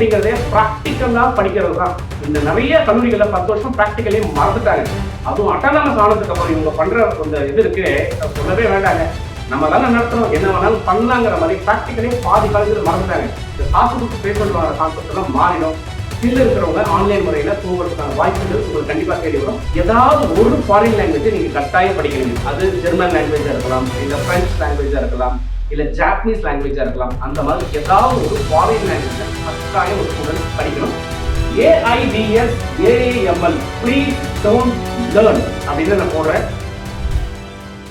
அப்படிங்கிறதே ப்ராக்டிக்கலா படிக்கிறது தான். இந்த நிறைய கல்லூரிகளை 10 வருஷம் ப்ராக்டிக்கலே மறந்துட்டாங்க. அதுவும் அட்டானமஸ் ஆனதுக்கு அப்புறம் இவங்க பண்ற இந்த இது இருக்கு, சொல்லவே வேண்டாங்க. நம்ம தானே நடத்தணும், என்ன வேணாலும் பண்ணலாங்கிற மாதிரி ப்ராக்டிக்கலே பாதி காலத்தில் மறந்துட்டாங்க. இந்த காசு கொடுத்து பேசுறது வர கான்செப்ட் எல்லாம் மாறிடும். ஸ்கில் இருக்கிறவங்க ஆன்லைன் முறையில் தூங்குறதுக்கான வாய்ப்புகள் உங்களுக்கு கண்டிப்பாக தேடி வரும். ஏதாவது ஒரு ஃபாரின் லாங்குவேஜை நீங்கள் கட்டாயம் படிக்கிறீங்க. அது ஜெர்மன் லாங்குவேஜாக இருக்கலாம், இல்லை பிரெஞ்சு லாங்குவேஜாக இருக்கலாம், இல்லை ஜாப்பனீஸ் லாங்குவேஜாக இருக்கலாம். அந்த மாதிரி ஏதாவது ஒரு ஃபாரின் லாங்குவேஜை கட்டாயம் ஒரு ஸ்டூடெண்ட் படிக்கணும். AIDS AAML please don't learn அப்படின்னு நான் போடுறேன்.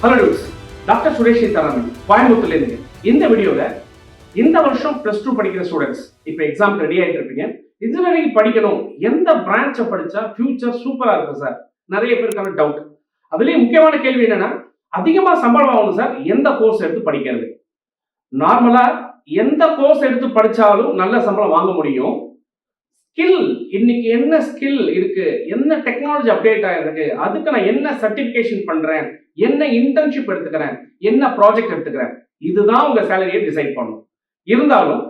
ஹலோ டியூஸ், டாக்டர் சுரேஷ் தராமன் கோயம்புத்தூர்லேருந்து. இந்த வீடியோவில் இந்த வருஷம் +2 படிக்கிற ஸ்டூடெண்ட்ஸ் இப்போ எக்ஸாம் ரெடி ஆகிட்டு இருப்பீங்க. இன்ஜினியரிங் படிக்கணும், எந்த பிரான்ச்சை படித்தா ஃபியூச்சர் சூப்பராக இருக்கும் சார், நிறைய பேருக்கான டவுட். அதுலேயும் முக்கியமான கேள்வி என்னன்னா, அதிகமாக சம்பளம் ஆகணும் சார், எந்த கோர்ஸ் எடுத்து படிக்கிறது? நார்மலாக எந்த கோர்ஸ் எடுத்து படித்தாலும் நல்ல சம்பளம் வாங்க முடியும். ஸ்கில், இன்னைக்கு என்ன ஸ்கில் இருக்கு, என்ன டெக்னாலஜி அப்டேட் ஆயிருக்கு, அதுக்கு நான் என்ன சர்டிஃபிகேஷன் பண்றேன், என்ன இன்டர்ன்ஷிப் எடுத்துக்கிறேன், என்ன ப்ராஜெக்ட் எடுத்துக்கிறேன், இதுதான் உங்க சேலரியை டிசைட் பண்ணும். இருந்தாலும்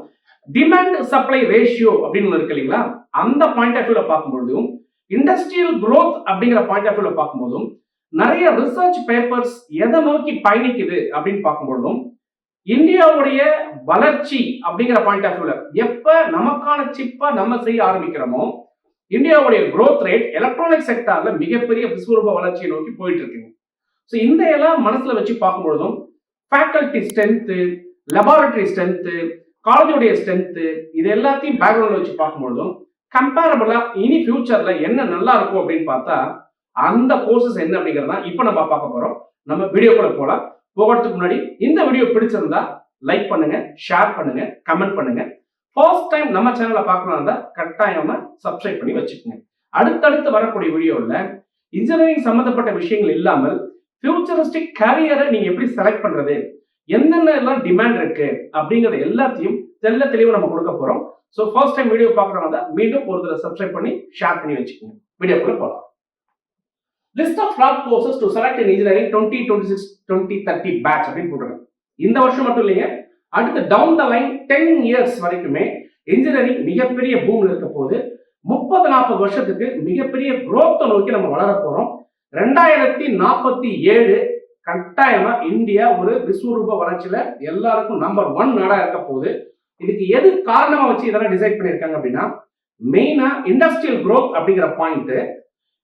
டிமாண்ட் சப்ளை ரேஷியோ அப்படின்னு ஒன்று இருக்கு இல்லைங்களா, அந்த பாயிண்ட் ஆஃப் வியூல பார்க்கும்போதும் இண்டஸ்ட்ரியல் growth அப்படிங்கிற பாயிண்ட் ஆஃப் வியூல பார்க்கும்போதும் நிறைய ரிசர்ச் பேப்பர்ஸ் எதை நோக்கி பயணிக்குது அப்படின்னு பார்க்கும்போதும் இந்தியாவுடைய வளர்ச்சி அப்படிங்கிற பாயிண்ட் ஆஃப் வியூல எப்ப நமக்கான சிப்பா நம்ம செய்ய ஆரம்பிக்கிறோமோ இந்தியாவுடைய growth ரேட் எலக்ட்ரானிக் செக்டார்ல மிகப்பெரிய விஸ்வரூப வளர்ச்சியை நோக்கி போயிட்டு இருக்குங்க. ஸோ இந்த எல்லாம் மனசுல வச்சு பார்க்கும்பொழுதும் ஃபேக்கல்டி ஸ்ட்ரென்த்து, லெபார்டரி ஸ்ட்ரென்த்து, காலேஜோடைய ஸ்ட்ரென்த்து, இது எல்லாத்தையும் பேக்ரவுண்ட்ல வச்சு பார்க்கும்பொழுதும் கம்பேரபிளா இனி ஃபியூச்சர்ல என்ன நல்லா இருக்கும் அப்படின்னு பார்த்தா அந்த கோர்சஸ் என்ன அப்படிங்கிறதா இப்போ நம்ம பார்க்க போறோம். நம்ம வீடியோக்குள்ள போகலாம். போகிறதுக்கு முன்னாடி இந்த வீடியோ பிடிச்சிருந்தா லைக் பண்ணுங்க, ஷேர் பண்ணுங்க, கமெண்ட் பண்ணுங்க. ஃபர்ஸ்ட் டைம் நம்ம சேனலை பார்க்கணும்னா இருந்தா கட்டாயமா சப்ஸ்கிரைப் பண்ணி வச்சுக்கோங்க. அடுத்தடுத்து வரக்கூடிய வீடியோவில் இன்ஜினியரிங் சம்பந்தப்பட்ட விஷயங்கள் இல்லாமல் ஃபியூச்சரிஸ்டிக் கேரியரை நீங்க எப்படி செலக்ட் பண்றது, என்னென்ன எல்லாம் டிமாண்ட் இருக்கு அப்படிங்கறது எல்லாத்தையும் தெளிவாக நம்ம கொடுக்க போறோம். ஸோ ஃபர்ஸ்ட் டைம் வீடியோ பார்க்குறவங்க மீண்டும் ஒரு தடவை சப்ஸ்கிரைப் பண்ணி ஷேர் பண்ணி வச்சுக்கோங்க. வீடியோக்குள்ள போகலாம். List of top courses to select in engineering 2026-2030 batch அப்படின்னு போட்டுருங்க. இந்த வருஷம் மட்டும் இல்லைங்க, அடுத்து டவுன் த லைன் 10 இயர்ஸ் வரைக்குமே இன்ஜினியரிங் மிகப்பெரிய பூமில் இருக்க போது 30-40 வருஷத்துக்கு மிகப்பெரிய growth நோக்கி நம்ம வளர போறோம். 2047 கட்டாயமா இந்தியா ஒரு விஸ்வரூப வளர்ச்சியில எல்லாருக்கும் நம்பர் 1 நாடா இருக்க போகுது. இதுக்கு எது காரணமா வச்சு இதெல்லாம் டிசைட் பண்ணிருக்காங்க அப்படின்னா, மெயினா இண்டஸ்ட்ரியல் growth அப்படிங்கிற பாயிண்ட்,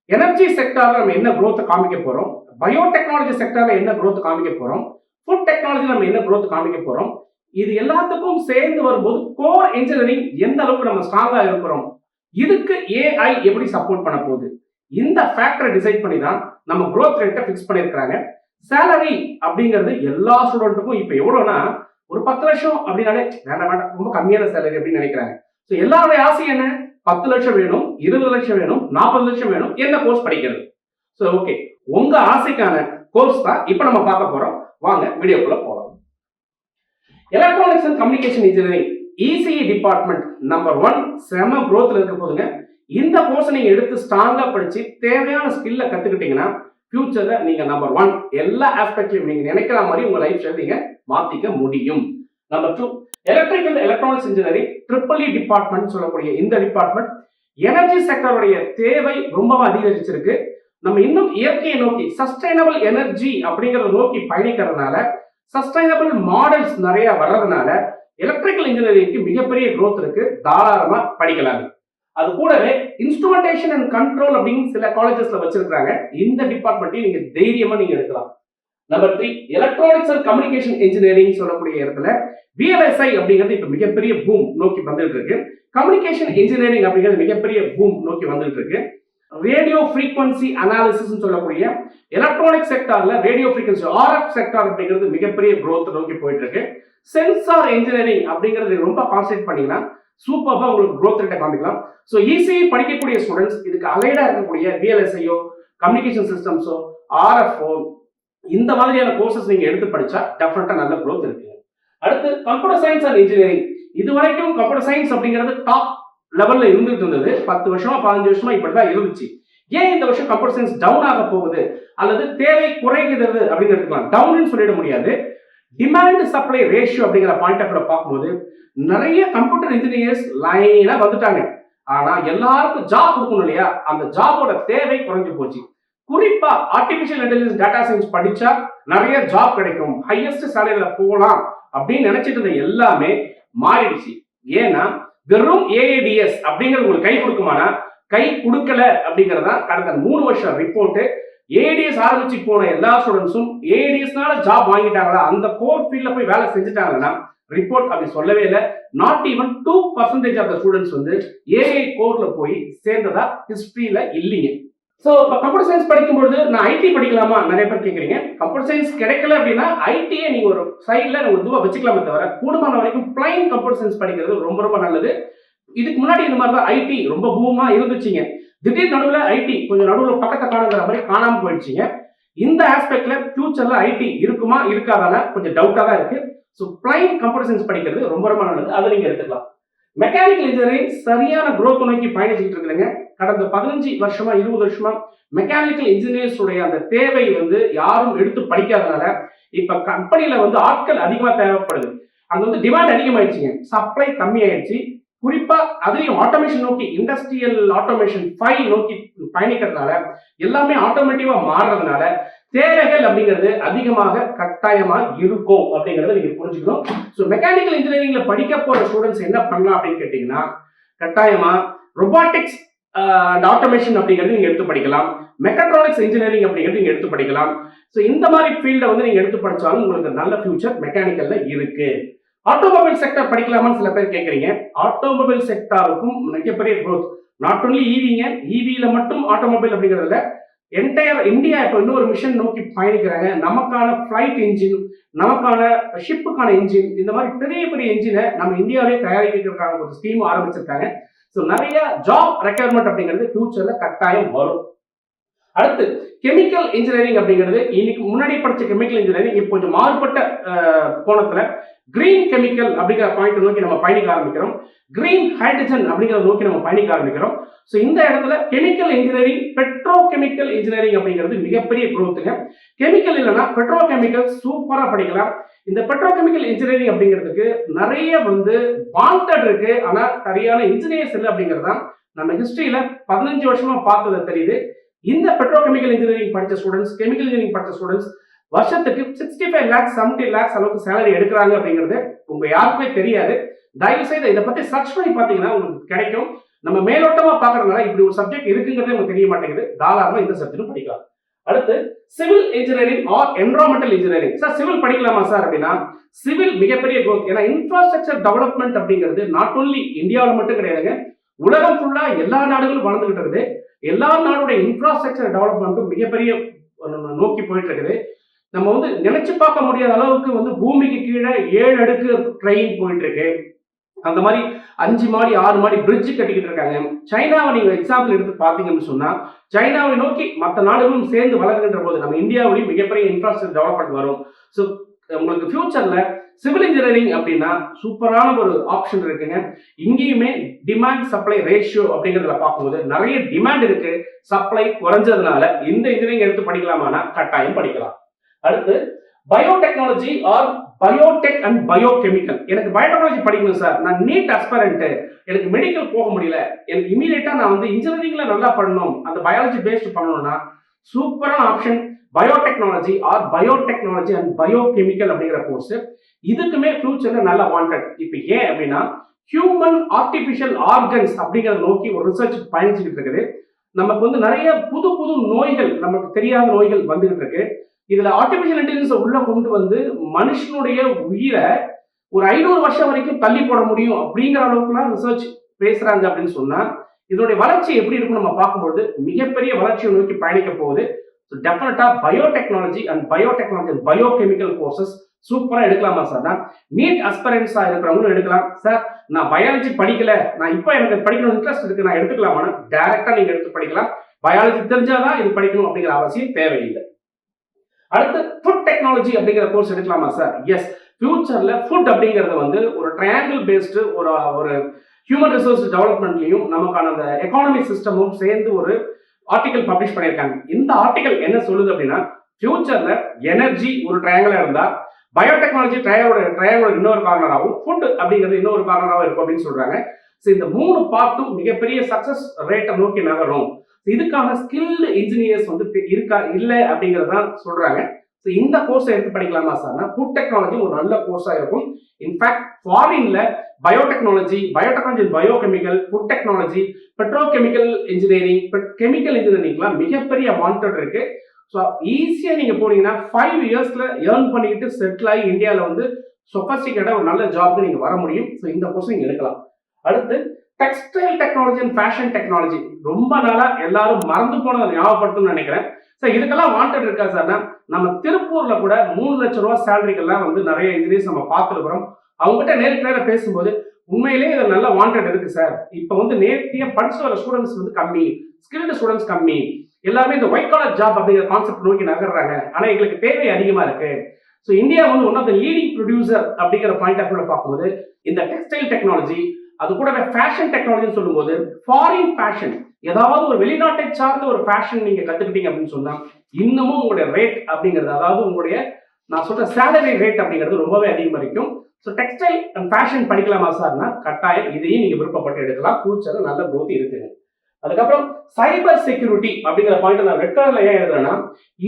எனர்ஜி செக்டார்ல நம்ம என்ன growth காமிக்க போறோம், பயோடெக்னாலஜி செக்டார்ல என்ன growth காமிக்க போறோம், ஃபுட் டெக்னாலஜி நம்ம என்ன growth காமிக்க போறோம், இது எல்லாத்துக்கும் சேர்ந்து வரும்போது கோர் இன்ஜினியரிங் எந்த அளவுக்கு நம்ம ஸ்ட்ராங்கா இருக்கிறோம், இதுக்கு AI எப்படி சப்போர்ட் பண்ண போகுது, இந்த ஃபேக்டரை டிசைட் பண்ணி தான் நம்ம growth ரேட்டை ஃபிக்ஸ் பண்ணிருக்காங்க. சேலரி அப்படிங்கிறது எல்லா ஸ்டூடெண்ட்டுக்கும் இப்போ எவ்வளோனா ஒரு 10 லட்சம் அப்படின்னாலே வேண்டாம் ரொம்ப கம்மியான சேலரி அப்படின்னு நினைக்கிறாங்க. ஸோ எல்லாருடைய ஆசை என்ன, 10 லட்சம் வேணும், 20 லட்சம் வேணும், 40 லட்சம் வேணும், என்ன கோர்ஸ் படிக்கிறது. ஸோ ஓகே, உங்க ஆசைக்கான கோர்ஸ் தான் இப்போ நம்ம பார்க்க போறோம். வாங்க வீடியோக்குள்ள போகலாம். Electronics and communication engineering ECE department number 1 செம growthல இருக்க போதுங்க. இந்த கோர்ஸ் நீங்க எடுத்து ஸ்ட்ராங்கா படிச்சு தேவையான ஸ்கில்ல கத்துக்கிட்டீங்கன்னா ஃபியூச்சர்ல நீங்க நம்பர் 1 எல்லா ஆஸ்பெக்ட்லயும் நீங்க நினைக்கிற மாதிரி உங்க லைஃப் ஸ்டைல் நீங்க மாத்திக்க முடியும். Number 2 electrical electronics engineering EEE department சொல்லக்கூடிய இந்த டிபார்ட்மெண்ட் எனர்ஜி செக்டருடைய தேவை ரொம்ப அதிகரிச்சிருக்கு. நம்ம இன்னும் இயற்கையை நோக்கி சஸ்டைனபிள் எனர்ஜி அப்படிங்கறத நோக்கி பயணிக்கிறதுனால சஸ்டைனபிள் மாடல்ஸ் நிறைய வர்றதுனால எலக்ட்ரிக்கல் இன்ஜினியரிங்க்கு மிகப்பெரிய growth இருக்கு, தாராளமா படிக்கலாம். அது கூடவே இன்ஸ்ட்ருமெண்டேஷன் அண்ட் கண்ட்ரோல் அப்படின்னு சில காலேஜஸ்ல வச்சிருக்காங்க. இந்த டிபார்ட்மெண்ட்டையும் நீங்க தைரியமா நீங்க எடுக்கலாம். Number 3 electronics and communication engineering சொல்லக்கூடிய இடத்துல VLSI அப்படிங்கிறது இப்ப மிகப்பெரிய பூம் நோக்கி வந்துட்டு இருக்கு. கம்யூனிகேஷன் இன்ஜினியரிங் அப்படிங்கிறது மிகப்பெரிய பூம் நோக்கி வந்துட்டு இருக்கு. ரேடியோ ஃப்ரீக்வன்சி அனாலிசிஸ் சொல்லக்கூடிய எலக்ட்ரானிக் செக்டார்ல ரேடியோ ஃப்ரீக்வன்சி RF செக்டார் அப்படிங்கிறது மிகப்பெரிய growth நோக்கி போயிட்டு இருக்கு. சென்சார் இன்ஜினியரிங் அப்படிங்கிறது ரொம்ப கான்சென்ட்ரேட் பண்ணீங்கன்னா சூப்பர்பா உங்களுக்கு growth ரேட்டை காமிக்கலாம். ஸோ ECE படிக்கக்கூடிய ஸ்டூடெண்ட்ஸ் இதுக்கு அலைடா இருக்கக்கூடிய VLSIயோ கம்யூனிகேஷன் சிஸ்டம்ஸோ RFஓ இந்த மாதிரியான கோர்சஸ் நீங்க எடுத்து படிச்சா டெஃபினட்டா நல்ல growth இருக்கு. அடுத்து கம்ப்யூட்டர் சயின்ஸ் அண்ட் இன்ஜினியரிங். இது வரைக்கும் கம்ப்யூட்டர் சயின்ஸ் அப்படிங்கிறது டாப் லெவல்ல இருந்துட்டு இருந்தது. 10 வருஷமா 15 வருஷமா இப்படிதான் இருந்துச்சு. ஏன் இந்த வருஷம் கம்ப்யூட்டர் சயின்ஸ் டவுன் ஆக போகுது அல்லது தேவை குறைகிறது அப்படின்னு எடுத்துக்கலாம். டவுன்னு சொல்லிட முடியாது. டிமாண்ட் சப்ளை ரேஷியோ அப்படிங்கிற பாயிண்ட் ஆஃப் பார்க்கும்போது நிறைய கம்ப்யூட்டர் இன்ஜினியர்ஸ் லைனா வந்துட்டாங்க. ஆனா எல்லாருக்கும் ஜாப் கொடுக்கணும் இல்லையா, அந்த ஜாபோட தேவை குறைஞ்சு போச்சு. குறிப்பா ஆர்டிபிஷியல் இன்டெலிஜென்ஸ் டேட்டா சயின்ஸ் படிச்சா நிறைய ஜாப் கிடைக்கும், ஹையஸ்ட் சேலரியில போகலாம் அப்படின்னு நினைச்சிட்டு இருந்த எல்லாமே மாறிடுச்சு. ஏன்னா வெறும் ஏஏடிஎஸ் அப்படிங்கிறது உங்களுக்கு கை கொடுக்குமானா கை கொடுக்கல அப்படிங்கறதா கடந்த 3 வருஷம் ரிப்போர்ட். ஏடிஎஸ் ஆரம்பிச்சு போன எல்லா ஸ்டூடெண்ட்ஸும் ஏடிஎஸ்னால ஜாப் வாங்கிட்டாங்களா, அந்த கோர் ஃபீல்ட்ல போய் வேலை செஞ்சுட்டாங்கன்னா ரிப்போர்ட் அப்படி சொல்லவே இல்லை. Not even 2% of the students வந்து ஏஐ கோர்ல போய் சேர்ந்ததா ஹிஸ்டரியில இல்லைங்க. ஸோ இப்போ கம்ப்யூட்டர் சயின்ஸ் படிக்கும்போது நான் ஐடி படிக்கலாமா நிறைய பேர் கேட்குறீங்க. கம்ப்யூட்டர் சயின்ஸ் கிடைக்கல அப்படின்னா ஐடியை நீங்க ஒரு சைட்ல ஒரு இதுவா வச்சுக்கலாமே தவிர கூடுமான வரைக்கும் பிளைன் கம்ப்யூட்டர் சயின்ஸ் படிக்கிறது ரொம்ப ரொம்ப நல்லது. இதுக்கு முன்னாடி இந்த மாதிரி தான் ஐடி ரொம்ப பூமா இருந்துச்சுங்க. திடீர் நடுவில் ஐடி கொஞ்சம் நடுவில் பக்கத்தை காணுங்கிற மாதிரி காணாம போயிடுச்சுங்க. இந்த ஆஸ்பெக்ட்ல ஃபியூச்சர்ல ஐடி இருக்குமா இருக்காதான கொஞ்சம் டவுட்டா தான் இருக்கு. ஸோ பிளைன் கம்ப்யூட்டர் சயின்ஸ் படிக்கிறது ரொம்ப ரொம்ப நல்லது, அதை நீங்க எடுத்துக்கலாம். மெக்கானிக்கல் இன்ஜினியரிங் சரியான growth நோக்கி பயணிச்சுட்டு இருக்குதுங்க. கடந்த 15 வருஷமா 20 வருஷமா மெக்கானிக்கல் இன்ஜினியர்ஸ் உடைய அந்த தேவை வந்து யாரும் எடுத்து படிக்காதனால இப்ப கம்பெனில வந்து ஆட்கள் அதிகமா தேவைப்படுது. அங்க வந்து டிமாண்ட் அதிகமாயிடுச்சுங்க, சப்ளை கம்மி ஆயிடுச்சு. குறிப்பா அதுலயும் ஆட்டோமேஷன் நோக்கி, இண்டஸ்ட்ரியல் ஆட்டோமேஷன் 5 நோக்கி பயணிக்கிறதுனால எல்லாமே ஆட்டோமேட்டிவா மாறுறதுனால தேவைகள் அப்படிங்கிறது அதிகமாக கட்டாயமா இருக்கும் அப்படிங்கறத நீங்க புரிஞ்சுக்கணும். ஸோ மெக்கானிக்கல் இன்ஜினியரிங்ல படிக்க போற ஸ்டூடெண்ட்ஸ் என்ன பண்ணலாம் அப்படின்னு கேட்டீங்கன்னா, கட்டாயமா ரொபாட்டிக்ஸ் அண்ட் ஆட்டோமேஷன் அப்படிங்கிறது நீங்க எடுத்து படிக்கலாம். மெக்காட்ரானிக்ஸ் இன்ஜினியரிங் அப்படிங்கிறது நீங்க எடுத்து படிக்கலாம். ஸோ இந்த மாதிரி ஃபீல்டை வந்து நீங்க எடுத்து படிச்சாலும் உங்களுக்கு நல்ல ஃபியூச்சர் மெக்கானிக்கல்ல இருக்கு. ஆட்டோமொபைல் செக்டர் படிக்கலாமான்னு சில பேர் கேட்குறீங்க. ஆட்டோமொபைல் செக்டாருக்கும் மிகப்பெரிய growth. நாட் ஒன்லி ஈவிங்க, ஈவியில மட்டும் ஆட்டோமொபைல் அப்படிங்கிறதுல என்டையர் இந்தியா இப்போ இன்னொரு மிஷன் நோக்கி பயணிக்கிறாங்க. நமக்கான ஃபிளைட் இன்ஜின், நமக்கான ஷிப்புக்கான இன்ஜின், இந்த மாதிரி பெரிய பெரிய இன்ஜினை நம்ம இந்தியாவிலே தயாரிக்கிறதுக்கான ஒரு ஸ்கீம் ஆரம்பிச்சிருக்காங்க. ஸோ நிறைய ஜாப் ரெக்யர்மெண்ட் அப்படிங்கிறது ஃபியூச்சர்ல கட்டாயம் வரும். அடுத்து கெமிக்கல் இன்ஜினியரிங் அப்படிங்கிறது இன்னைக்கு முன்னாடி படிச்ச கெமிக்கல் இன்ஜினியரிங் இப்போ கொஞ்சம் மாறுபட்ட கோணத்துல கிரீன் கெமிக்கல் அப்படிங்கிற பாயிண்ட் நோக்கி நம்ம பயணிக்க ஆரம்பிக்கிறோம். கிரீன் ஹைட்ரஜன் அப்படிங்கிறத நோக்கி நம்ம பயணிக்க ஆரம்பிக்கிறோம். ஸோ இந்த இடத்துல chemical engineering, Pedro chemical engineering அப்படிங்கிறது மிகப்பெரிய growthங்க. கெமிக்கல் இல்லைன்னா பெட்ரோ கெமிக்கல் சூப்பரா படிக்கலாம். இந்த பெட்ரோ கெமிக்கல் இன்ஜினியரிங் அப்படிங்கிறதுக்கு நிறைய வந்து வாண்டட் இருக்கு, ஆனா சரியான இன்ஜினியர்ஸ் இல்லை அப்படிங்கிறதான் நம்ம ஹிஸ்டரியில 15 வருஷமா பார்த்தது தெரியுது. இந்த பெட்ரோ கெமிக்கல் இன்ஜினியரிங் படிச்ச ஸ்டூடெண்ட்ஸ், கெமிக்கல் இன்ஜினியரிங் படிச்ச ஸ்டூடெண்ட்ஸ் வருஷத்துக்கு 65 lakhs 70 lakhs அளவுக்கு சேலரி எடுக்கிறாங்க அப்படிங்கிறது உங்க யாருக்குமே தெரியாது. தயவு செய்து இதை பத்தி சர்ச் பண்ணி பார்த்தீங்கன்னா உங்களுக்கு கிடைக்கும். நம்ம மேலோட்டமா பாக்குறதுனால இப்படி ஒரு சப்ஜெக்ட் இருக்குங்கிறதே உங்களுக்கு தெரிய மாட்டேங்குது. தாராளமா இந்த சப்ஜெக்டும் படிக்கலாம். அடுத்து civil engineering or environmental engineering. Sir civil படிக்கலாமா சார் அப்படின்னா, சிவில் மிகப்பெரிய growth. ஏன்னா இன்ஃப்ராஸ்ட்ரக்சர் டெவலப்மெண்ட் அப்படிங்கிறது நாட் ஒன்லி இந்தியாவில் மட்டும் கிடையாதுங்க, உலகம் ஃபுல்லா எல்லா நாடுகளும் வளர்ந்துகிட்டு இருக்குது. எல்லா நாடுடைய இன்ஃப்ராஸ்ட்ரக்சர் டெவலப்மெண்ட்டும் மிகப்பெரிய நோக்கி போயிட்டு இருக்குது. நம்ம வந்து நினைச்சு பார்க்க முடியாத அளவுக்கு வந்து பூமிக்கு கீழே 7 அடுக்கு ட்ரெயின் போயிட்டு இருக்கு. அந்த மாதிரி 5 மாடி 6 மாடி பிரிட்ஜ் கட்டிக்கிட்டு இருக்காங்க. சைனாவை நீங்க எக்ஸாம்பிள் எடுத்து பார்த்தீங்கன்னு சொன்னா, சைனாவை நோக்கி மற்ற நாடுகளும் சேர்ந்து வளர்கின்ற போது நம்ம இந்தியாவிலையும் மிகப்பெரிய இன்ஃப்ராஸ்ட்ரக்சர் டெவலப்மெண்ட் வரும். ஸோ உங்களுக்கு ஃபியூச்சர்ல சிவில் இன்ஜினியரிங் அப்படின்னா சூப்பரான ஒரு ஆப்ஷன் இருக்குங்க. இங்கேயுமே டிமாண்ட் சப்ளை ரேஷியோ அப்படிங்கிறதுல பார்க்கும்போது நிறைய டிமாண்ட் இருக்கு, சப்ளை குறைஞ்சதுனால இந்த இன்ஜினியரிங் எடுத்து படிக்கலாமானா கட்டாயம் படிக்கலாம். அடுத்து biotechnology or biotech and biochemical. எனக்கு பயோடெக்னாலஜி படிக்கணும் சார், நான் நீட் அஸ்பரண்ட், எனக்கு மெடிக்கல் போக முடியல, எனக்கு இமீடியட்டா நான் வந்து இன்ஜினியரிங்ல நல்லா பண்ணணும், அந்த பயாலஜி பேஸ்ட் பண்ணணும்னா சூப்பரான option biotechnology or biotechnology and biochemical அப்படிங்கிற கோர்ஸ். இதுக்குமே ஃபியூச்சர்ல நல்ல வாண்டட். இப்போ ஏன் அப்படின்னா ஹியூமன் ஆர்டிபிஷியல் ஆர்கன்ஸ் அப்படிங்கிறத நோக்கி ஒரு ரிசர்ச் பயணிச்சுக்கிட்டு இருக்குது. நமக்கு வந்து நிறைய புது புது நோய்கள், நமக்கு தெரியாத நோய்கள் வந்துகிட்டு இருக்கு. இதுல ஆர்டிபிஷியல் இன்டெலிஜென்ஸ் உள்ள கொண்டு வந்து மனுஷனுடைய உயிரை ஒரு 500 வருஷம் வரைக்கும் தள்ளி போட முடியும் அப்படிங்கிற அளவுக்குலாம் ரிசர்ச் பேசுறாங்க அப்படின்னு சொன்னா இதனுடைய வளர்ச்சி எப்படி இருக்கும் நம்ம பார்க்கும்போது மிகப்பெரிய வளர்ச்சியை நோக்கி பயணிக்க போகுது. டெஃபினட்டா பயோடெக்னாலஜி அண்ட் பயோகெமிக்கல் கோர்சஸ் சூப்பரா எடுக்கலாமா சார்? நான் நீட் அஸ்பரன்ஸா இருக்கிறவங்களும் எடுக்கலாம். சார் நான் பயாலஜி படிக்கல, நான் இப்போ எனக்கு படிக்கணும் இன்ட்ரெஸ்ட் இருக்கு, நான் எடுத்துக்கலாமா? டைரக்டா நீங்க எடுத்து படிக்கலாம். பயாலஜி தெரிஞ்சாதான் இது படிக்கணும் அப்படிங்கிற அவசியம் தேவையில்லை. அடுத்து ஃபுட் டெக்னாலஜி அப்படிங்கிற கோர்ஸ் எடுக்கலாமா சார்? எஸ், ஃபியூச்சர்ல ஃபுட் அப்படிங்கிறது வந்து ஒரு ட்ரையாங்கிள் பேஸ்டு ஒரு ஹியூமன் ரிசோர்ஸ் டெவலப்மெண்ட்லையும் நமக்கான அந்த எக்கானமி சிஸ்டமும் சேர்ந்து ஒரு ஆர்டிகல் பப்ளிஷ் பண்ணியிருக்காங்க. இந்த ஆர்டிகல் என்ன சொல்லுது அப்படின்னா, ஃபியூச்சர்ல எனர்ஜி ஒரு ட்ரையாங்கிளா இருந்தா பயோடெக்னாலஜி ட்ரையோட இன்னொரு கார்னராகவும், ஃபுட் அப்படிங்கிறது இன்னொரு கார்னராகவும் இருக்கும் அப்படின்னு சொல்றாங்க. ஸோ இந்த 3 பார்ட்டும் மிகப்பெரிய சக்சஸ் ரேட்டை நோக்கி நகரும். இதுக்கான ஸ்கில்டு இன்ஜினியர்ஸ் வந்து இருக்கா இல்லை அப்படிங்கிறது தான் சொல்றாங்க. ஸோ இந்த கோர்ஸை எடுத்து படிக்கலாமா சார்னா, ஃபுட் டெக்னாலஜி ஒரு நல்ல கோர்ஸா இருக்கும். இன்ஃபேக்ட் ஃபாரின்ல biotechnology, biochemical, food technology, petrochemical engineering, chemical இன்ஜினியரிங்லாம் மிகப்பெரிய வாண்டட் இருக்கு. ஸோ ஈஸியா நீங்க போனீங்கன்னா 5 இயர்ஸ்ல ஏர்ன் பண்ணிக்கிட்டு செட்டில் ஆகி இந்தியாவில் வந்து சொபஸ்டிகேட்டா ஒரு நல்ல ஜாப்க்கு நீங்க வர முடியும். ஸோ இந்த கோர்ஸ் நீங்க எடுக்கலாம். அடுத்து textile technology and fashion technology ரொம்ப நாளா எல்லாரும் மறந்து போனதை ஞாபகப்படுத்தும்னு நினைக்கிறேன். சார் இதுக்கெல்லாம் வாண்டட் இருக்கா சார்னா, நம்ம திருப்பூர்ல கூட 3 லட்சம் ரூபாய் சேலரிக்கெல்லாம் வந்து நிறைய இன்ஜினியர்ஸ் நம்ம பார்த்துருக்கிறோம். அவங்ககிட்ட நேருக்கு பேசும்போது உண்மையிலேயே இது நல்ல வாண்டட் இருக்கு சார். இப்போ வந்து நேர்த்தியா படிச்சு வர ஸ்டூடெண்ட்ஸ் வந்து கம்மி, ஸ்கில்டு ஸ்டூடெண்ட்ஸ் கம்மி, எல்லாமே இந்த ஒயிட் காலர் ஜாப் அப்படிங்கிற கான்செப்ட் நோக்கி நகர்றாங்க. ஆனா எங்களுக்கு தேவை அதிகமா இருக்கு. ஸோ இந்தியா வந்து one of the leading producer அப்படிங்கிற பாயிண்ட் ஆஃப் வியூல பார்க்கும்போது இந்த டெக்ஸ்டைல் டெக்னாலஜி, அது கூட ஃபேஷன் டெக்னாலஜின்னு சொல்லும்போது ஃபாரின் ஃபேஷன், ஏதாவது ஒரு வெளிநாட்டை சார்ந்த ஒரு ஃபேஷன் நீங்க கத்துக்கிட்டீங்க அப்படின்னு சொன்னா இன்னமும் உங்களுடைய ரேட் அப்படிங்கிறது, அதாவது உங்களுடைய நான் சொல்ற சேலரி ரேட் அப்படிங்கிறது ரொம்பவே அதிகமாக இருக்கும். ஸோ டெக்ஸ்டைல் அண்ட் ஃபேஷன் படிக்கலாமா சார்னா கட்டாயம் இதையும் நீங்க விருப்பப்பட்டு எடுக்கலாம். ஃபியூச்சர்ல நல்ல growth இருக்குங்க. அதுக்கப்புறம் சைபர் செக்யூரிட்டி அப்படிங்கிற பாயிண்ட் நான் ரெட் கலர்ல ஏன் எழுதுறேன்னா,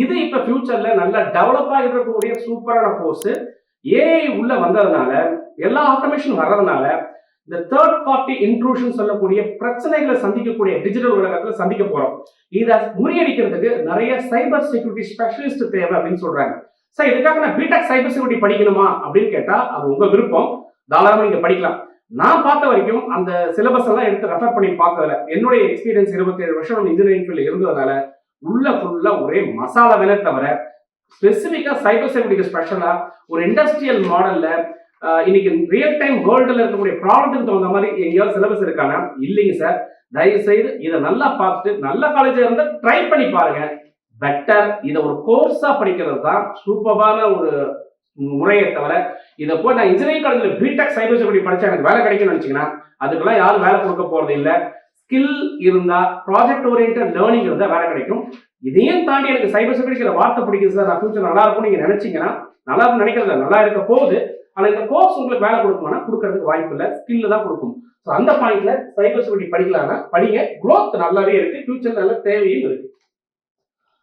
இது இப்ப ஃபியூச்சர்ல நல்ல டெவலப் ஆகிட்டு இருக்கக்கூடிய சூப்பரான கோர்ஸ். ஏஐ உள்ள வந்ததுனால, எல்லா ஆட்டோமேஷன் வர்றதுனால இந்த தேர்ட் பார்ட்டி இன்ட்ரூஷன் சொல்லக்கூடிய பிரச்சனைகளை சந்திக்கக்கூடிய டிஜிட்டல் உலகத்துல சந்திக்க போறோம். இதை முறியடிக்கிறதுக்கு நிறைய சைபர் செக்யூரிட்டி ஸ்பெஷலிஸ்ட் தேவை அப்படின்னு சொல்றாங்க. சார் இதுக்காக நான் பிடெக் சைபர் செக்யூரிட்டி படிக்கணுமா அப்படின்னு கேட்டா அது உங்க விருப்பம், தாராளமா நீங்க படிக்கலாம். நான் பார்த்த வரைக்கும் அந்த சிலபஸ் எல்லாம் எடுத்து ரெஃபர் பண்ணி பார்த்ததுல என்னுடைய எக்ஸ்பீரியன்ஸ் 27 வருஷம் இன்ஜினியரிங் ஃபீல்ட்ல இருந்ததுனால உள்ள ஃபுல்லா ஒரே மசாலா வேலை தவிர ஸ்பெசிபிக்கா சைபர் செக்யூரிட்டி ஸ்பெஷலா ஒரு இண்டஸ்ட்ரியல் மாடல்ல இன்னைக்கு ரியல் டைம் வேர்ல்டுல இருக்கக்கூடிய ப்ராப்ளத்துக்கு தகுந்த மாதிரி எங்கேயாவது சிலபஸ் இருக்கானா? இல்லைங்க சார். தயவு செய்து இதை நல்லா பார்த்துட்டு நல்ல காலேஜா இருந்தா ட்ரை பண்ணி பாருங்க. பெட்டர் இதை ஒரு கோர்ஸா படிக்கிறது தான் சூப்பரான ஒரு முறையை தவிர இதை போய் நான் இன்ஜினியரிங் காலேஜில் பிடெக் சைபர் செக்யூரிட்டி படிச்சா எனக்கு வேலை கிடைக்கும்னு நினைச்சீங்கன்னா அதுக்கெல்லாம் யாரும் வேலை கொடுக்க போறது இல்லை. ஸ்கில் இருந்தா, ப்ராஜெக்ட் ஓரியன்டட் லேர்னிங் இருந்தா வேலை கிடைக்கும். இதையும் தாண்டி எனக்கு சைபர் செக்யூரிட்டிங்கிற வார்த்தை பிடிக்குது சார், நான் ஃபியூச்சர் நல்லா இருக்கும் நீங்க நினைச்சீங்கன்னா நல்லா இருக்கும் நினைக்கிறத நல்லா இருக்க போகுது. ஆனா இந்த கோர்ஸ் உங்களுக்கு வேலை கொடுக்குமானா கொடுக்கறதுக்கு வாய்ப்பு இல்லை, ஸ்கில் தான் கொடுக்கும். ஸோ அந்த பாயிண்ட்ல சைபர் செக்யூரிட்டி படிக்கலாம்னா படிங்க, growth நல்லாவே இருக்கு, ஃபியூச்சர் நல்ல தேவையும் இருக்கு.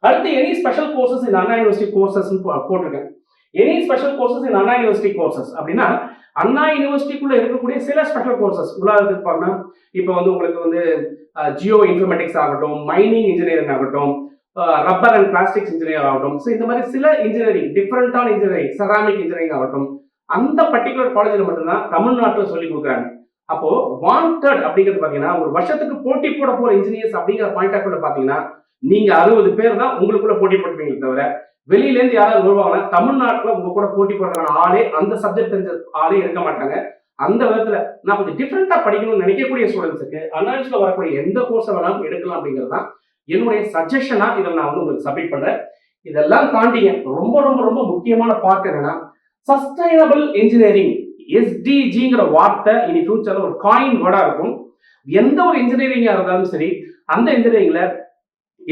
அடுத்து any special courses in Anna university courses போட்டிருக்கேன். Any special courses in Anna university courses அப்படின்னா அண்ணா யூனிவர்சிட்டிக்குள்ள இருக்கக்கூடிய சில ஸ்பெஷல் கோர்சஸ் உதாரணத்துக்கு பார்த்தா இப்போ வந்து உங்களுக்கு வந்து ஜியோ இன்ஃபர்மேட்டிக்ஸ் ஆகட்டும், மைனிங் இன்ஜினியரிங் ஆகட்டும், ரப்பர் அண்ட் பிளாஸ்டிக்ஸ் இன்ஜினியர் ஆகட்டும், ஸோ இந்த மாதிரி சில இன்ஜினியரிங், டிஃப்ரெண்டான இன்ஜினியரிங், செராமிக் இன்ஜினியரிங் ஆகட்டும், அந்த பர்டிகுலர் காலேஜில் மட்டும்தான் தமிழ்நாட்டில் சொல்லி கொடுக்குறாங்க. அப்போ வாண்டட் அப்படிங்கிறது பார்த்தீங்கன்னா ஒரு வருஷத்துக்கு போட்டி போட போற இன்ஜினியர்ஸ் அப்படிங்கிற பாயிண்ட் ஆஃப் வியூல பார்த்தீங்கன்னா நீங்க 60 பேர் தான் உங்களுக்குள்ள போட்டி போட்டுப்பீங்களே தவிர வெளியில இருந்து யாராவது வருவாங்கன்னா தமிழ்நாட்டில் உங்க கூட போட்டி போடுறதுக்கான ஆளே, அந்த சப்ஜெக்ட் தெரிஞ்ச ஆளே இருக்க மாட்டாங்க. அந்த விதத்துல நான் கொஞ்சம் டிஃப்ரெண்டா படிக்கணும்னு நினைக்கக்கூடிய ஸ்டூடெண்ட்ஸுக்கு அனாலிஸ்ட்ல வரக்கூடிய எந்த கோர்ஸை வேணாலும் எடுக்கலாம் அப்படிங்கிறது தான் என்னுடைய சஜஷனா. இதை நான் வந்து உங்களுக்கு சப்மிட் பண்றேன். இதெல்லாம் தாண்டிங்க ரொம்ப ரொம்ப ரொம்ப முக்கியமான பார்ட் என்னன்னா சஸ்டைனபிள் இன்ஜினியரிங், SDGங்கிற வார்த்தை இனி ஃபியூச்சர்ல ஒரு காயின் வேர்டா இருக்கும். எந்த ஒரு இன்ஜினியரிங்கா இருந்தாலும் சரி, அந்த இன்ஜினியரிங்ல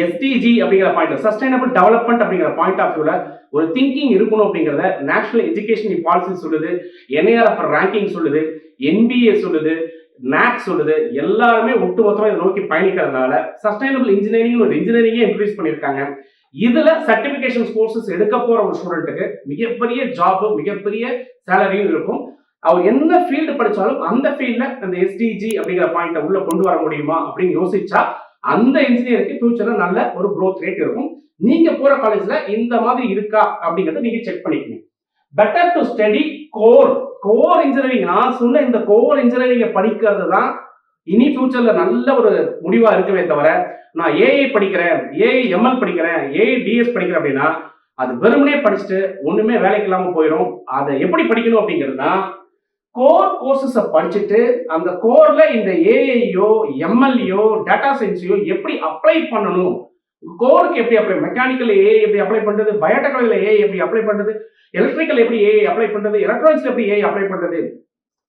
SDG அப்படிங்கிற பாயிண்ட், சஸ்டைனபிள் டெவலப்மெண்ட் அப்படிங்கிற பாயிண்ட் ஆஃப் வியூல ஒரு திங்கிங் இருக்கணும் அப்படிங்கிறத நேஷனல் எஜுகேஷன் பாலிசி சொல்லுது, NIRF ரேங்கிங் சொல்லுது, NBA சொல்லுது, NAC சொல்லுது. எல்லாருமே ஒட்டுமொத்தமாக இதை நோக்கி பயணிக்கிறதுனால சஸ்டைனபிள் இன்ஜினியரிங் ஒரு இன்ஜினியரிங்கே இன்ட்ரடியூஸ் பண்ணியிருக்காங்க. இதுல சர்டிபிகேஷன் கோர்சஸ் எடுக்க போற ஒரு ஸ்டூடெண்ட்டுக்கு மிகப்பெரிய ஜாப், மிகப்பெரிய சேலரியும் இருக்கும். அவர் என்ன ஃபீல்டு படிச்சாலும் அந்த ஃபீல்ட்ல அந்த SDG அப்படிங்கிற பாயிண்ட உள்ள கொண்டு வர முடியுமா அப்படின்னு யோசிச்சா அந்த இன்ஜினியருக்கு ஃபியூச்சர்ல நல்ல ஒரு growth ரேட் இருக்கும். நீங்க போற காலேஜ்ல இந்த மாதிரி இருக்கா அப்படிங்கறத நீங்க செக் பண்ணிக்கணும். Better to study core engineering. நான் சொன்ன இந்த கோர் இன்ஜினியரிங் படிக்கிறது தான் இனி ஃபியூச்சர்ல நல்ல ஒரு முடிவா இருக்கவே தவிர நான் AI படிக்கிறேன், AI ML படிக்கிறேன், AI DS படிக்கிறேன் அப்படின்னா அது வெறுமனே படிச்சுட்டு ஒண்ணுமே வேலைக்கு இல்லாம போயிடும். அதை எப்படி படிக்கணும் அப்படிங்கிறதுனா கோர் கோர்சஸை படிச்சுட்டு அந்த கோர்ல இந்த ஏஐயோ எம்எல்யோ டேட்டா சயின்ஸையோ எப்படி அப்ளை பண்ணணும், கோருக்கு எப்படி அப்ளை, மெக்கானிக்கல் ஏஐ எப்படி அப்ளை பண்றது, பயோடெக்னாலஜில ஏஐ எப்படி அப்ளை பண்றது, எலக்ட்ரிக்கல் எப்படி ஏஐ அப்ளை பண்றது, எலக்ட்ரானிக்ஸ்ல எப்படி ஏஐ அப்ளை பண்றது,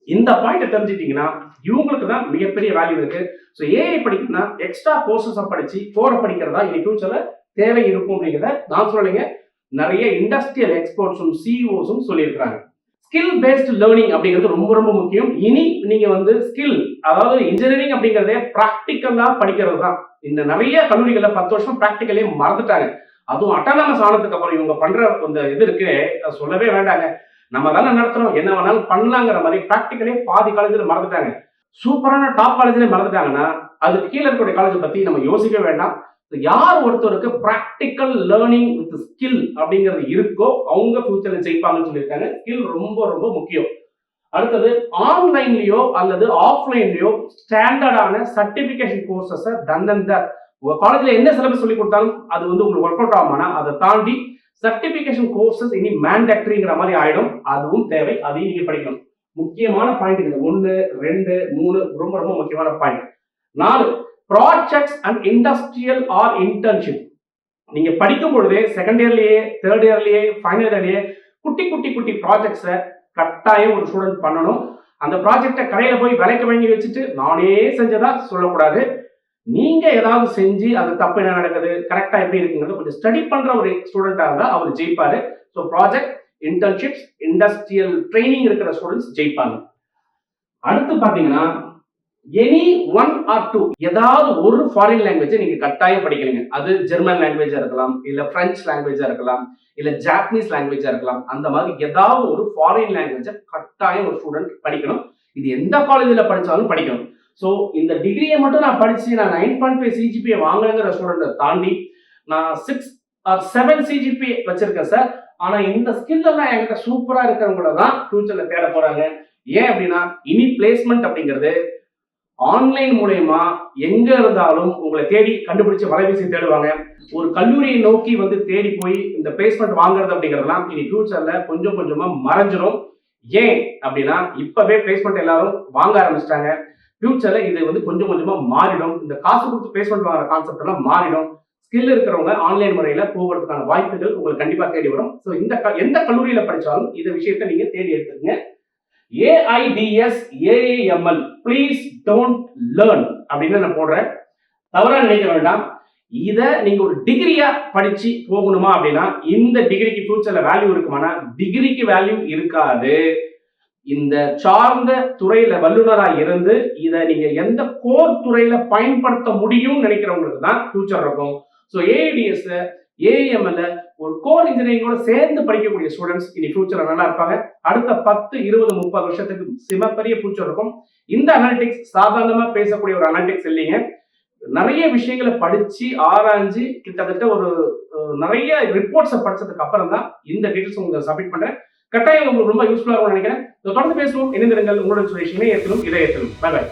இந்த பாயிண்ட் தெரிஞ்சிட்டீங்கன்னா இவங்களுக்கு தான் மிகப்பெரிய வேல்யூ இருக்கு. ஸோ ஏஐ படிக்கணும்னா எக்ஸ்ட்ரா கோர்சஸை படிச்சு கோரை படிக்கிறதா இனி ஃபியூச்சர்ல தேவை இருக்கும் அப்படிங்கிறத நான் சொல்லலைங்க. நிறைய இண்டஸ்ட்ரியல் எக்ஸ்பர்ட்ஸும் சிஇஓஸும் சொல்லியிருக்கிறாங்க. ஸ்கில் பேஸ்ட் லேர்னிங் அப்படிங்கிறது ரொம்ப ரொம்ப முக்கியம். இனி நீங்க ஸ்கில், அதாவது இன்ஜினியரிங் அப்படிங்கிறதே பிராக்டிக்கலா படிக்கிறது தான். இந்த நிறைய கல்லூரிகள்ல 10 வருஷம் பிராக்டிக்கலே மறந்துட்டாங்க. அதுவும் அட்டானமஸ் ஆனதுக்கு அப்புறம் இவங்க பண்ற இந்த இது இருக்கு, சொல்லவே வேண்டாங்க. நம்ம தானே நடத்துறோம், என்ன வேணாலும் பண்ணலாங்கிற மாதிரி பிராக்டிக்கலே பாதி காலேஜ்ல மறந்துட்டாங்க. சூப்பரான டாப் காலேஜ்ல மறந்துட்டாங்கன்னா அதுக்கு கீழே இருக்கக்கூடிய காலேஜ் பத்தி நம்ம யோசிக்க வேண்டாம். யார் ஒருத்தருக்கு பிராக்டிக்கல் லேர்னிங் வித் ஸ்கில் அப்படிங்கிறது இருக்கோ அவங்க ஃபியூச்சர்ல ஜெயிப்பாங்கன்னு சொல்லியிருக்காங்க. ஸ்கில் ரொம்ப ரொம்ப முக்கியம். அடுத்தது, ஆன்லைன்லயோ அல்லது ஆஃப்லைன்லயோ ஸ்டாண்டர்டான சர்டிபிகேஷன் கோர்சஸ் உங்க காலேஜ்ல என்ன சிலபஸ் சொல்லி கொடுத்தாலும் அது உங்களுக்கு ஒர்க் அவுட் ஆகுமானா அதை தாண்டி சர்டிபிகேஷன் கோர்சஸ் இனி மேண்டேட்டரிங்கிற மாதிரி ஆயிடும். அதுவும் தேவை, அதையும் நீங்க படிக்கணும். முக்கியமான பாயிண்ட் இது 1, 2, 3 ரொம்ப ரொம்ப முக்கியமான point. 4, projects and industrial or internship. நீங்க படிக்கும் பொழுதே செகண்ட் இயர்லயே, தேர்ட் இயர்லயே, ஃபைனல் இயர்லயே குட்டி குட்டி குட்டி ப்ராஜெக்ட்ஸை கட்டாயம் ஒரு ஸ்டூடெண்ட் பண்ணணும். அந்த ப்ராஜெக்டை கடையில போய் விலைக்கு வாங்கி வச்சுட்டு நானே செஞ்சதா சொல்லக்கூடாது. நீங்க ஏதாவது செஞ்சு அது தப்பு என்ன நடக்குது, கரெக்டா எப்படி இருக்குங்கிறது கொஞ்சம் ஸ்டடி பண்ற ஒரு ஸ்டூடெண்டா இருந்தா அவர் ஜெயிப்பாரு. So project, internships, industrial training இருக்கிற ஸ்டூடெண்ட்ஸ் ஜெயிப்பாங்க. அடுத்து பாத்தீங்கன்னா எனி 1 or 2 ஏதாவது ஒரு ஃபாரின் லாங்குவேஜை நீங்க கட்டாயம் படிக்கிறீங்க. அது ஜெர்மன் லாங்குவேஜா இருக்கலாம், இல்ல பிரெஞ்சு லாங்குவேஜா இருக்கலாம், இல்ல ஜாப்பனீஸ் லாங்குவேஜா இருக்கலாம். அந்த மாதிரி ஏதாவது ஒரு ஃபாரின் லாங்குவேஜை கட்டாயம் ஒரு ஸ்டூடெண்ட் படிக்கணும். இது எந்த காலேஜ்ல படிச்சாலும் படிக்கணும். ஸோ இந்த டிகிரியை மட்டும் நான் படிச்சு நான் 9.5 சிஜிபிஏ வாங்குறேங்கிற ஸ்டூடெண்ட்டை தாண்டி நான் 6 or 7 சிஜிபிஏ வச்சிருக்கேன் சார், ஆனா இந்த ஸ்கில் எல்லாம் என்கிட்ட சூப்பரா இருக்கிறவங்கள தான் ஃபியூச்சர்ல தேட போறாங்க. ஏன் அப்படின்னா இனி பிளேஸ்மெண்ட் அப்படிங்கிறது ஆன்லைன் மூலயமா எங்க இருந்தாலும் உங்களை தேடி கண்டுபிடிச்சு வலைவீசி தேடுவாங்க. ஒரு கல்லூரியை நோக்கி தேடி போய் இந்த பிளேஸ்மெண்ட் வாங்குறது அப்படிங்கிறதுலாம் இனி ஃபியூச்சர்ல கொஞ்சம் கொஞ்சமா மறைஞ்சிரும். ஏன் அப்படின்னா இப்பவே பிளேஸ்மெண்ட் எல்லாரும் வாங்க ஆரம்பிச்சிட்டாங்க. ஃபியூச்சர்ல இது கொஞ்சம் கொஞ்சமா மாறிடும். இந்த காசு கொடுத்து பிளேஸ்மெண்ட் வாங்குற கான்செப்ட் எல்லாம் மாறிடும். ஸ்கில் இருக்கிறவங்க ஆன்லைன் முறையில போகிறதுக்கான வாய்ப்புகள் உங்களுக்கு கண்டிப்பா தேடி வரும். ஸோ எந்த கல்லூரியில படிச்சாலும் இந்த விஷயத்த நீங்க தேடி எடுத்துக்கங்க. AIDS, AAML, please don't learn அப்படின்னு நான் போடுறேன். தவறா நினைக்க வேண்டாம். இத நீங்க ஒரு டிகிரியா படிச்சு போகணுமா அப்படின்னா இந்த டிகிரிக்கு ஃபியூச்சர்ல வேல்யூ இருக்குமானா டிகிரிக்கு வேல்யூ இருக்காது. இந்த சார்ந்த துறையில வல்லுநரா இருந்து இதை நீங்க எந்த கோர் துறையில பயன்படுத்த முடியும் நினைக்கிறவங்களுக்கு தான் ஃபியூச்சர் இருக்கும். ஸோ AIDS, AAML ஒரு கோர் இன்ஜினியரிங்கோட சேர்ந்து படிக்கக்கூடிய ஸ்டூடெண்ட்ஸ் இனி ஃபியூச்சர்ல நல்லா இருப்பாங்க. அடுத்த 10, 20, 30 வருஷத்துக்கு சிமப்பெரிய ஃபியூச்சர் இருக்கும். இந்த அனாலிட்டிக்ஸ் சாதாரணமா பேசக்கூடிய ஒரு அனாலிட்டிக்ஸ் இல்லைங்க. நிறைய விஷயங்களை படிச்சு ஆராய்ஞ்சு கிட்டத்தட்ட ஒரு நிறைய ரிப்போர்ட்ஸை படிச்சதுக்கு அப்புறம் தான் இந்த டீட்டெயில்ஸ் உங்களுக்கு சப்மிட் பண்றேன். கட்டாயம் உங்களுக்கு ரொம்ப யூஸ்ஃபுல்லா இருக்கும்னு நினைக்கிறேன். தொடர்ந்து பேசுவோம். இணைந்திருங்கள். உங்களுடன் சுரேஷ். இணையத்திலும் இதயத்திலும். Bye by.